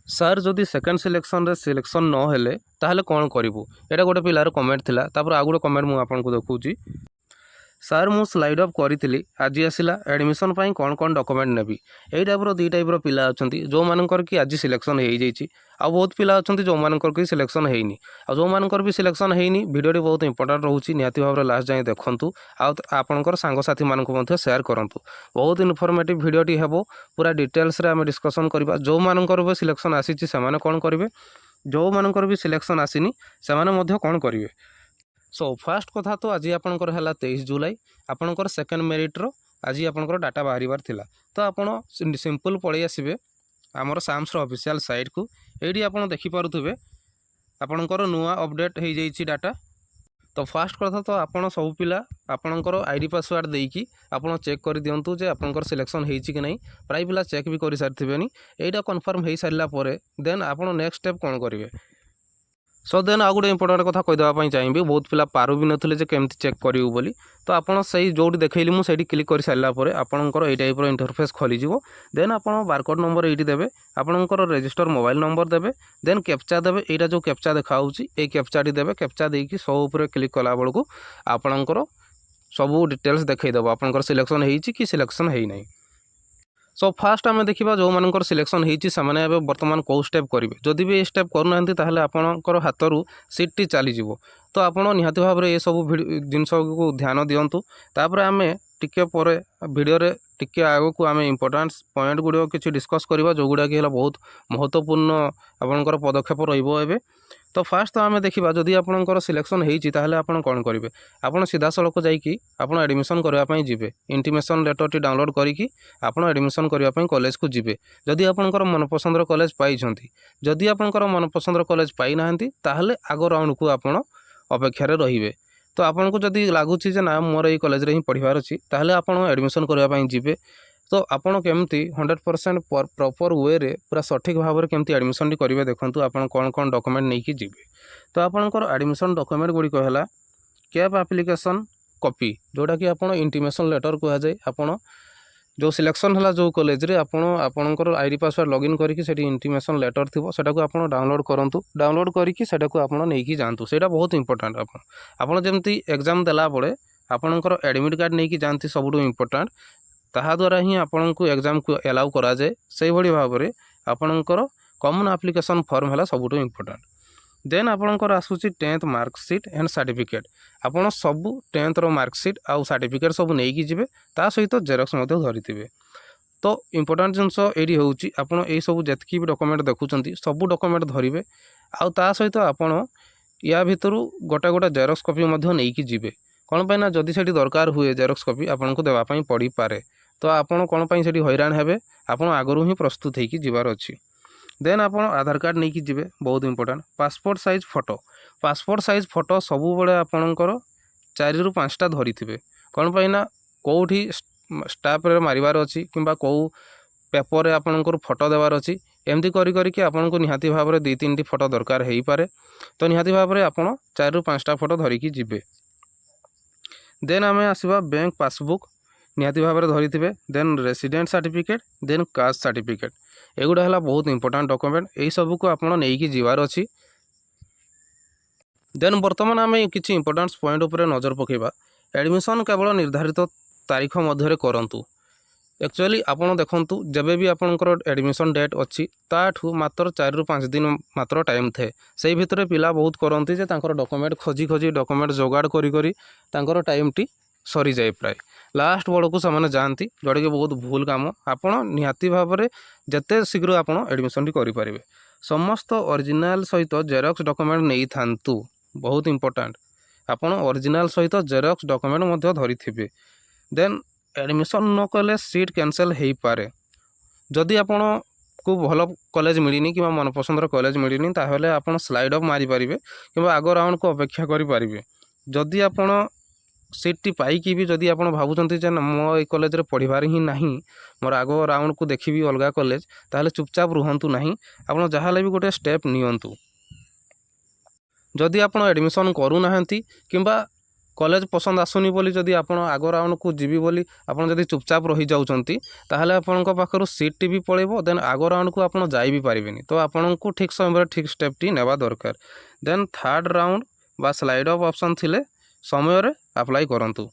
Sir ଯଦି second ସିଲେକ୍ସନ୍ରେ selection ନ ହେଲେ ତାହେଲେ କ'ଣ କରିବୁ? ଏଇଟା ଗୋଟେ ପିଲାର କମେଣ୍ଟ ଥିଲା। ତାପରେ ଆଉ ଗୋଟେ କମେଣ୍ଟ ମୁଁ ଆପଣଙ୍କୁ ଦେଖାଉଛି। ସାର୍ ମୁଁ ସ୍ଲାଇଡ୍ ଅପ୍ କରିଥିଲି, ଆଜି ଆସିଲା ଆଡ଼ମିସନ୍ ପାଇଁ କ'ଣ ଡକୁମେଣ୍ଟ ନେବି? ଏଇ ଟାଇପ୍ର ଦୁଇ ଟାଇପ୍ର ପିଲା ଅଛନ୍ତି, ଯେଉଁମାନଙ୍କର କି ଆଜି ସିଲେକ୍ସନ୍ ହେଇଯାଇଛି। ଆଉ ବହୁତ ପିଲା ଅଛନ୍ତି ଯେଉଁମାନଙ୍କର କି ସିଲେକ୍ସନ୍ ହେଇନି। ଆଉ ଯେଉଁମାନଙ୍କର ବି ସିଲେକ୍ସନ୍ ହେଇନି, ଭିଡ଼ିଓଟି ବହୁତ ଇମ୍ପୋର୍ଟାଣ୍ଟ ରହୁଛି, ନିହାତି ଭାବରେ ଲାଷ୍ଟ ଯାଏଁ ଦେଖନ୍ତୁ। ଆଉ ଆପଣଙ୍କର ସାଙ୍ଗସାଥିମାନଙ୍କୁ ମଧ୍ୟ ସେୟାର କରନ୍ତୁ। ବହୁତ ଇନଫର୍ମେଟିଭ୍ ଭିଡ଼ିଓଟି ହେବ। ପୁରା ଡିଟେଲ୍ସରେ ଆମେ ଡିସ୍କସନ୍ କରିବା। ଯେଉଁମାନଙ୍କର ବି ସିଲେକ୍ସନ୍ ଆସିଛି ସେମାନେ କ'ଣ କରିବେ, ଯେଉଁମାନଙ୍କର ବି ସିଲେକ୍ସନ୍ ଆସିନି ସେମାନେ ମଧ୍ୟ କ'ଣ କରିବେ। ଫାର୍ଷ୍ଟ କଥା ତ ଆଜି ଆପଣଙ୍କର ହେଲା 23 ଜୁଲାଇ, ଆପଣଙ୍କର ସେକେଣ୍ଡ ମେରିଟ୍ର ଆଜି ଆପଣଙ୍କର ଡାଟା ବାହାରିବାର ଥିଲା। ତ ଆପଣ ସିମ୍ପଲ୍ ପଳେଇ ଆସିବେ ଆମର ସାମ୍ସର ଅଫିସିଆଲ୍ ସାଇଟ୍କୁ। ଏଇଠି ଆପଣ ଦେଖିପାରୁଥିବେ ଆପଣଙ୍କର ନୂଆ ଅପଡ଼େଟ୍ ହେଇଯାଇଛି ଡାଟା। ତ ଫାର୍ଷ୍ଟ କଥା ତ ଆପଣ ସବୁ ପିଲା ଆପଣଙ୍କର ଆଇଡ଼ି ପାସୱାର୍ଡ଼ ଦେଇକି ଆପଣ ଚେକ୍ କରିଦିଅନ୍ତୁ ଯେ ଆପଣଙ୍କର ସିଲେକ୍ସନ୍ ହେଇଛି କି ନାହିଁ। ପ୍ରାୟ ପିଲା ଚେକ୍ ବି କରିସାରିଥିବେନି। ଏଇଟା କନଫର୍ମ ହେଇସାରିଲା ପରେ ଦେନ୍ ଆପଣ ନେକ୍ସଟ ଷ୍ଟେପ୍ କ'ଣ କରିବେ। ଦେନ୍ ଆଉ ଗୋଟେ ଇମ୍ପୋର୍ଟାଣ୍ଟ କଥା କହିଦେବା ପାଇଁ ଚାହିଁବି, ବହୁତ ପିଲା ପାରୁ ବି ନଥିଲେ ଯେ କେମିତି ଚେକ୍ କରିବୁ ବୋଲି। ତ ଆପଣ ସେଇ ଯେଉଁଠି ଦେଖେଇଲି ମୁଁ ସେଇଠି କ୍ଲିକ୍ କରିସାରିଲା ପରେ ଆପଣଙ୍କର ଏଇ ଟାଇପ୍ର ଇଣ୍ଟରଫେସ୍ ଖୋଲିଯିବ। ଦେନ୍ ଆପଣ ବାରକୋଡ଼ ନମ୍ବର ଏଇଠି ଦେବେ, ଆପଣଙ୍କର ରେଜିଷ୍ଟର ମୋବାଇଲ୍ ନମ୍ବର ଦେବେ, ଦେନ୍ କ୍ୟାପ୍ଚା ଦେବେ। ଏଇଟା ଯେଉଁ କ୍ୟାପ୍ଚା ଦେଖାହେଉଛି ଏଇ କ୍ୟାପ୍ଚାଟି ଦେବେ। କ୍ୟାପ୍ଚା ଦେଇକି ସବୁ ଉପରେ କ୍ଲିକ୍ କଲା ବେଳକୁ ଆପଣଙ୍କର ସବୁ ଡିଟେଲ୍ସ ଦେଖେଇଦେବ ଆପଣଙ୍କର ସିଲେକ୍ସନ୍ ହେଇଛି କି ସିଲେକ୍ସନ୍ ହେଇନାହିଁ। ଫାର୍ଷ୍ଟ ଆମେ ଦେଖିବା ଯେଉଁମାନଙ୍କର ସିଲେକ୍ସନ୍ ହେଇଛି ସେମାନେ ଏବେ ବର୍ତ୍ତମାନ କେଉଁ ଷ୍ଟେପ୍ କରିବେ। ଯଦି ବି ଏ ଷ୍ଟେପ୍ କରୁନାହାନ୍ତି ତାହେଲେ ଆପଣଙ୍କର ହାତରୁ ସିଟ୍ଟି ଚାଲିଯିବ। ତ ଆପଣ ନିହାତି ଭାବରେ ଏସବୁ ଜିନିଷକୁ ଧ୍ୟାନ ଦିଅନ୍ତୁ। ତାପରେ ଆମେ ଟିକେ ପରେ ଭିଡ଼ିଓରେ ଟିକେ ଆଗକୁ ଆମେ ଇମ୍ପୋର୍ଟାଣ୍ଟ ପଏଣ୍ଟ ଗୁଡ଼ିକ କିଛି ଡିସ୍କସ୍ କରିବା, ଯେଉଁଗୁଡ଼ାକି ହେଲା ବହୁତ ମହତ୍ତ୍ୱପୂର୍ଣ୍ଣ ଆପଣଙ୍କର ପଦକ୍ଷେପ ରହିବ ଏବେ। ତ ଫାର୍ଷ୍ଟ ତ ଆମେ ଦେଖିବା ଯଦି ଆପଣଙ୍କର ସିଲେକ୍ସନ୍ ହେଇଛି ତାହେଲେ ଆପଣ କ'ଣ କରିବେ। ଆପଣ ସିଧାସଳଖ ଯାଇକି ଆପଣ ଆଡ଼ମିସନ୍ କରିବା ପାଇଁ ଯିବେ। ଇଣ୍ଟିମେସନ୍ ଲେଟର୍ଟି ଡାଉନଲୋଡ଼୍ କରିକି ଆପଣ ଆଡ଼ମିସନ୍ କରିବା ପାଇଁ କଲେଜକୁ ଯିବେ। ଯଦି ଆପଣଙ୍କର ମନପସନ୍ଦର କଲେଜ ପାଇଛନ୍ତି, ଯଦି ଆପଣଙ୍କର ମନପସନ୍ଦର କଲେଜ ପାଇନାହାନ୍ତି ତାହେଲେ ଆଗ ରାଉଣ୍ଡକୁ ଆପଣ ଅପେକ୍ଷାରେ ରହିବେ। ତ ଆପଣଙ୍କୁ ଯଦି ଲାଗୁଛି ଯେ ନା ମୋର ଏଇ କଲେଜରେ ହିଁ ପଢ଼ିବାର ଅଛି ତାହେଲେ ଆପଣ ଆଡ଼ମିସନ୍ କରିବା ପାଇଁ ଯିବେ। ତ ଆପଣ କେମିତି 100% ପ୍ରପର୍ ୱେରେ ପୁରା ସଠିକ୍ ଭାବରେ କେମିତି ଆଡ଼ମିସନ୍ଟି କରିବେ ଦେଖନ୍ତୁ। ଆପଣ କ'ଣ ଡକୁମେଣ୍ଟ ନେଇକି ଯିବେ। ତ ଆପଣଙ୍କର ଆଡ଼ମିସନ୍ ଡକୁମେଣ୍ଟ ଗୁଡ଼ିକ ହେଲା କ୍ୟାବ୍ ଆପ୍ଲିକେସନ୍ କପି, ଯେଉଁଟାକି ଆପଣ ଇଣ୍ଟିମେସନ୍ ଲେଟର୍ କୁହାଯାଏ। ଆପଣ ଯେଉଁ ସିଲେକ୍ସନ୍ ହେଲା ଯେଉଁ କଲେଜରେ ଆପଣଙ୍କର ଆଇଡ଼ି ପାସୱାର୍ଡ଼ ଲଗ୍ଇନ୍ କରିକି ସେଠି ଇଣ୍ଟିମେସନ୍ ଲେଟର୍ ଥିବ, ସେଟାକୁ ଆପଣ ଡାଉନଲୋଡ଼୍ କରନ୍ତୁ। ଡାଉନଲୋଡ଼୍ କରିକି ସେଟାକୁ ଆପଣ ନେଇକି ଯାଆନ୍ତୁ। ସେଇଟା ବହୁତ ଇମ୍ପୋର୍ଟାଣ୍ଟ। ଆପଣ ଯେମିତି ଏକ୍ଜାମ୍ ଦେଲାବେଳେ ଆପଣଙ୍କର ଆଡ଼ମିଟ୍ କାର୍ଡ଼ ନେଇକି ଯାଆନ୍ତି, ସବୁଠୁ ଇମ୍ପୋର୍ଟାଣ୍ଟ। ତାହାଦ୍ୱାରା ହିଁ ଆପଣଙ୍କୁ ଏକ୍ଜାମ୍କୁ ଏଲାଉ କରାଯାଏ। ସେଇଭଳି ଭାବରେ ଆପଣଙ୍କର କମନ୍ ଆପ୍ଲିକେସନ୍ ଫର୍ମ ହେଲା ସବୁଠୁ ଇମ୍ପୋର୍ଟାଣ୍ଟ। ଦେନ୍ ଆପଣଙ୍କର ଆସୁଛି 10th ମାର୍କସିଟ୍ ଆଣ୍ଡ ସାର୍ଟିଫିକେଟ୍। ଆପଣ ସବୁ 10th ମାର୍କସିଟ୍ ଆଉ ସାର୍ଟିଫିକେଟ୍ ସବୁ ନେଇକି ଯିବେ, ତା ସହିତ ଜେରକ୍ସ ମଧ୍ୟ ଧରିଥିବେ। ତ ଇମ୍ପୋର୍ଟାଣ୍ଟ ଜିନିଷ ଏଇଠି ହେଉଛି ଆପଣ ଏଇସବୁ ଯେତିକି ବି ଡକୁମେଣ୍ଟ ଦେଖୁଛନ୍ତି ସବୁ ଡକୁମେଣ୍ଟ ଧରିବେ। ଆଉ ତା ସହିତ ଆପଣ ୟା ଭିତରୁ ଗୋଟେ ଜେରକ୍ସ କପି ମଧ୍ୟ ନେଇକି ଯିବେ। କ'ଣ ପାଇଁ ନା ଯଦି ସେଠି ଦରକାର ହୁଏ ଜେରକ୍ସ କପି ଆପଣଙ୍କୁ ଦେବା ପାଇଁ ପଡ଼ିପାରେ। ତ ଆପଣ କ'ଣ ପାଇଁ ସେଠି ହଇରାଣ ହେବେ, ଆପଣ ଆଗରୁ ହିଁ ପ୍ରସ୍ତୁତ ହେଇକି ଯିବାର ଅଛି। ଦେନ୍ ଆପଣ ଆଧାର କାର୍ଡ଼ ନେଇକି ଯିବେ, ବହୁତ important. Passport size photo, passport size photo ସବୁବେଳେ ଆପଣଙ୍କର 4ରୁ 5ଟା ଧରିଥିବେ। କ'ଣ ପାଇଁ ନା କେଉଁଠି ଷ୍ଟାମ୍ପରେ ମାରିବାର ଅଛି କିମ୍ବା କେଉଁ ପେପରରେ ଆପଣଙ୍କର ଫଟୋ ଦେବାର ଅଛି। ଏମିତି କରିକି ଆପଣଙ୍କୁ ନିହାତି ଭାବରେ 2-3ଟି ଫଟୋ ଦରକାର ହେଇପାରେ। ତ ନିହାତି ଭାବରେ ଆପଣ 4ରୁ 5ଟା ଫଟୋ ଧରିକି ଯିବେ। ଦେନ୍ ଆମେ ଆସିବା ବ୍ୟାଙ୍କ ପାସବୁକ୍ ନିହାତି ଭାବରେ ଧରିଥିବେ। ଦେନ୍ ରେସିଡେଣ୍ଟ ସାର୍ଟିଫିକେଟ୍, ଦେନ୍ କାଷ୍ଟ ସାର୍ଟିଫିକେଟ୍। ଏଗୁଡ଼ା ହେଲା ବହୁତ ଇମ୍ପୋର୍ଟାଣ୍ଟ ଡକୁମେଣ୍ଟ। ଏଇସବୁକୁ ଆପଣ ନେଇକି ଯିବାର ଅଛି। ଦେନ୍ ବର୍ତ୍ତମାନ ଆମେ କିଛି ଇମ୍ପୋର୍ଟାଣ୍ଟ ପଏଣ୍ଟ ଉପରେ ନଜର ପକାଇବା। ଆଡ଼ମିସନ୍ କେବଳ ନିର୍ଦ୍ଧାରିତ ତାରିଖ ମଧ୍ୟରେ କରନ୍ତୁ। ଆକ୍ଚୁଆଲି ଆପଣ ଦେଖନ୍ତୁ ଯେବେ ବି ଆପଣଙ୍କର ଆଡ଼ମିସନ୍ ଡେଟ୍ ଅଛି ତାଠୁ ମାତ୍ର 4ରୁ 5 ଦିନ ମାତ୍ର ଟାଇମ୍ ଥାଏ। ସେଇ ଭିତରେ ପିଲା ବହୁତ କରନ୍ତି ଯେ ତାଙ୍କର ଡକୁମେଣ୍ଟ ଖୋଜି ଡକୁମେଣ୍ଟ ଯୋଗାଡ଼ କରି ତାଙ୍କର ଟାଇମ୍ଟି ସରିଯାଏ। ପ୍ରାୟ ଲାଷ୍ଟ ବେଳକୁ ସେମାନେ ଯାଆନ୍ତି, ଯେଉଁଟାକି ବହୁତ ଭୁଲ କାମ। ଆପଣ ନିହାତି ଭାବରେ ଯେତେ ଶୀଘ୍ର ଆପଣ ଆଡ଼ମିସନ୍ଟି କରିପାରିବେ। ସମସ୍ତ ଅରିଜିନାଲ୍ ସହିତ ଜେରକ୍ସ ଡକୁମେଣ୍ଟ ନେଇଥାନ୍ତୁ, ବହୁତ ଇମ୍ପୋର୍ଟାଣ୍ଟ। ଆପଣ ଅରିଜିନାଲ୍ ସହିତ ଜେରକ୍ସ ଡକୁମେଣ୍ଟ ମଧ୍ୟ ଧରିଥିବେ। ଦେନ୍ ଆଡ଼ମିସନ୍ ନ କଲେ ସିଟ୍ କ୍ୟାନସେଲ୍ ହେଇପାରେ। ଯଦି ଆପଣଙ୍କୁ ଭଲ କଲେଜ ମିଳିନି କିମ୍ବା ମନପସନ୍ଦର କଲେଜ ମିଳିନି ତାହେଲେ ଆପଣ ସ୍ଲାଇଡ୍ ଅପ୍ ମାରିପାରିବେ କିମ୍ବା ଆଗ ରାଉଣ୍ଡକୁ ଅପେକ୍ଷା କରିପାରିବେ। ଯଦି ଆପଣ ସିଟ୍ଟି ପାଇକି ବି ଯଦି ଆପଣ ଭାବୁଛନ୍ତି ଯେ ମୋ ଏଇ କଲେଜରେ ପଢ଼ିବାର ହିଁ ନାହିଁ, ମୋର ଆଗ ରାଉଣ୍ଡକୁ ଦେଖିବି ଅଲଗା କଲେଜ, ତାହେଲେ ଚୁପଚାପ ରୁହନ୍ତୁ ନାହିଁ। ଆପଣ ଯାହା ହେଲେ ବି ଗୋଟେ ଷ୍ଟେପ୍ ନିଅନ୍ତୁ। ଯଦି ଆପଣ ଆଡ଼ମିସନ୍ କରୁନାହାନ୍ତି କିମ୍ବା କଲେଜ ପସନ୍ଦ ଆସୁନି ବୋଲି ଯଦି ଆପଣ ଆଗ ରାଉଣ୍ଡକୁ ଯିବି ବୋଲି ଆପଣ ଯଦି ଚୁପଚାପ ରହିଯାଉଛନ୍ତି ତାହେଲେ ଆପଣଙ୍କ ପାଖରୁ ସିଟ୍ଟି ବି ପଳେଇବ। ଦେନ୍ ଆଗ ରାଉଣ୍ଡକୁ ଆପଣ ଯାଇ ବି ପାରିବେନି। ତ ଆପଣଙ୍କୁ ଠିକ୍ ସମୟରେ ଠିକ୍ ଷ୍ଟେପ୍ଟି ନେବା ଦରକାର। ଦେନ୍ ଥାର୍ଡ଼ ରାଉଣ୍ଡ ବା ସ୍ଲାଇଡ୍ ଅପ୍ ଅପସନ୍ ଥିଲେ ସମୟରେ ଆପ୍ଲାଏ କରନ୍ତୁ।